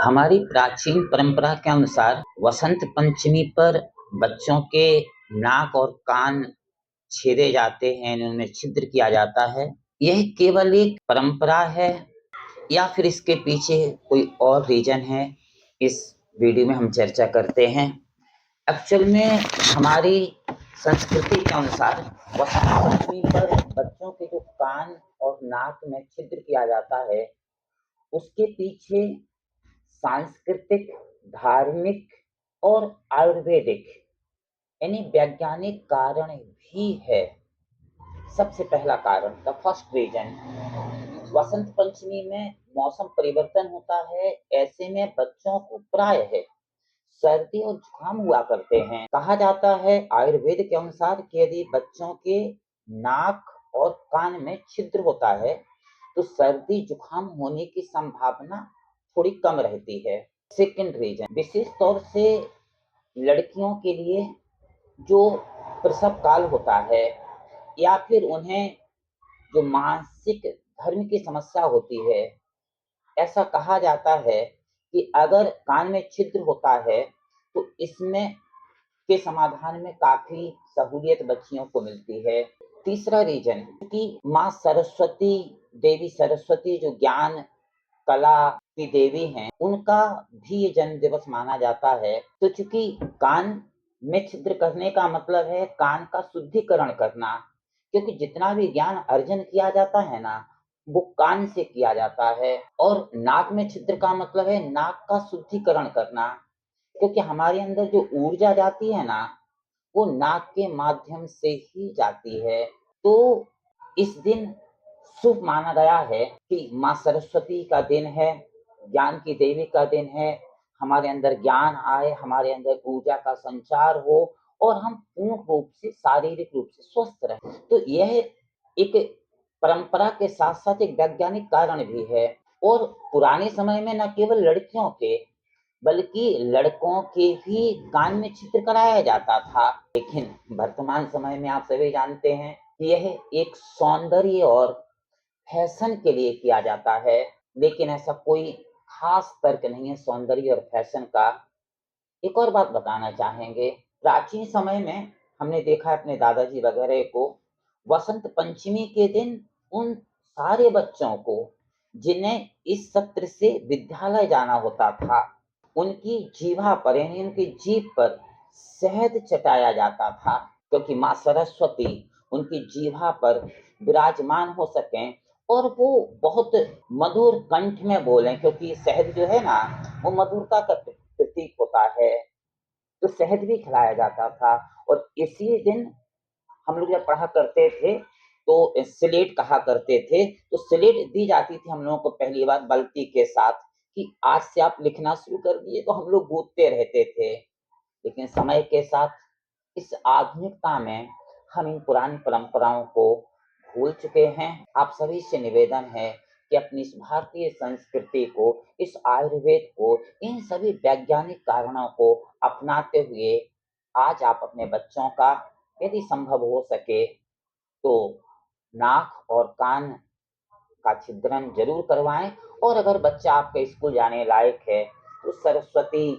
हमारी प्राचीन परंपरा के अनुसार वसंत पंचमी पर बच्चों के नाक और कान छेदे जाते हैं, उनमें छिद्र किया जाता है। यह केवल एक परंपरा है या फिर इसके पीछे कोई और रीजन है, इस वीडियो में हम चर्चा करते हैं। एक्चुअल में हमारी संस्कृति के अनुसार वसंत पंचमी पर बच्चों के जो कान और नाक में छिद्र किया जाता है, उसके पीछे सांस्कृतिक, धार्मिक और आयुर्वेदिक यानी वैज्ञानिक कारण भी है। सबसे पहला कारण, the first reason, Vasant Panchami में मौसम परिवर्तन होता है। ऐसे में बच्चों को प्रायः सर्दी और जुकाम हुआ करते हैं। कहा जाता है आयुर्वेद के अनुसार कि यदि बच्चों के नाक और कान में छिद्र होता है तो सर्दी जुकाम होने की संभावना थोड़ी कम रहती है। सेकंड रीजन, विशेष तौर से लड़कियों के लिए जो प्रसव काल होता है या फिर उन्हें जो मानसिक धर्म की समस्या होती है, ऐसा कहा जाता है कि अगर कान में छिद्र होता है तो इसमें के समाधान में काफी सहूलियत बच्चियों को मिलती है। तीसरा रीजन कि माँ सरस्वती, देवी सरस्वती जो ज्ञान कला की देवी हैं, उनका भी ये जन्म दिवस माना जाता है। तो चूंकि कान में छिद्र करने का मतलब है कान का शुद्धिकरण करना, क्योंकि जितना भी ज्ञान अर्जन किया जाता है ना, वो कान से किया जाता है। और नाक में छिद्र का मतलब है नाक का शुद्धिकरण करना, क्योंकि हमारे अंदर जो ऊर्जा जाती है ना, वो नाक के माध्यम से ही जाती है। तो इस दिन शुभ माना गया है कि माँ सरस्वती का दिन है, ज्ञान की देवी का दिन है। हमारे अंदर ज्ञान आए, हमारे अंदर ऊर्जा का संचार हो और हम पूर्ण रूप से, शारीरिक रूप से स्वस्थ रहें। तो यह एक परंपरा के साथ साथ एक वैज्ञानिक कारण भी है। और पुराने समय में न केवल लड़कियों के बल्कि लड़कों के भी कान में छिद्र कराया जाता था। लेकिन वर्तमान समय में आप सभी जानते हैं कि यह एक सौंदर्य और फैशन के लिए किया जाता है। लेकिन ऐसा कोई खास तर्क नहीं है सौंदर्य और फैशन का। एक और बात बताना चाहेंगे, प्राचीन समय में हमने देखा है अपने दादाजी वगैरह को, वसंत पंचमी के दिन उन सारे बच्चों को जिन्हें इस सत्र से विद्यालय जाना होता था, उनकी जीभा पर यानी उनकी जीभ पर शहद चटाया जाता था, क्योंकि माँ सरस्वती उनकी जीभा पर विराजमान हो सकें और वो बहुत मधुर कंठ में बोलें, क्योंकि शहद जो है ना, वो मधुरता का प्रतीक होता है। तो शहद भी खिलाया जाता था। और इसी दिन हम लोग जब पढ़ा करते थे तो स्लेट कहा करते थे, तो स्लेट दी जाती थी हम लोगों को पहली बार बल्टी के साथ कि आज से आप लिखना शुरू कर दिए, तो हम लोग गूंथते रहते थे। लेकिन समय के साथ इस आधुनिकता में हम इन पुरानी परंपराओं को भूल चुके हैं। आप सभी से निवेदन है कि अपनी इस भारतीय संस्कृति को, इस आयुर्वेद को, इन सभी वैज्ञानिक कारणों को अपनाते हुए आज आप अपने बच्चों का यदि संभव हो सके तो नाक और कान का छिद्रन जरूर करवाएं। और अगर बच्चा आपका स्कूल जाने लायक है तो सरस्वती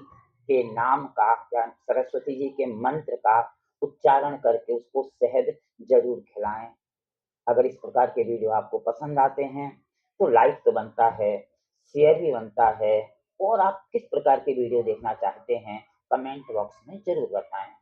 के नाम का या सरस्वती जी के मंत्र का उच्चारण करके उसको शहद जरूर खिलाएं। अगर इस प्रकार के वीडियो आपको पसंद आते हैं तो लाइक तो बनता है, शेयर भी बनता है। और आप किस प्रकार के वीडियो देखना चाहते हैं कमेंट बॉक्स में जरूर बताएं।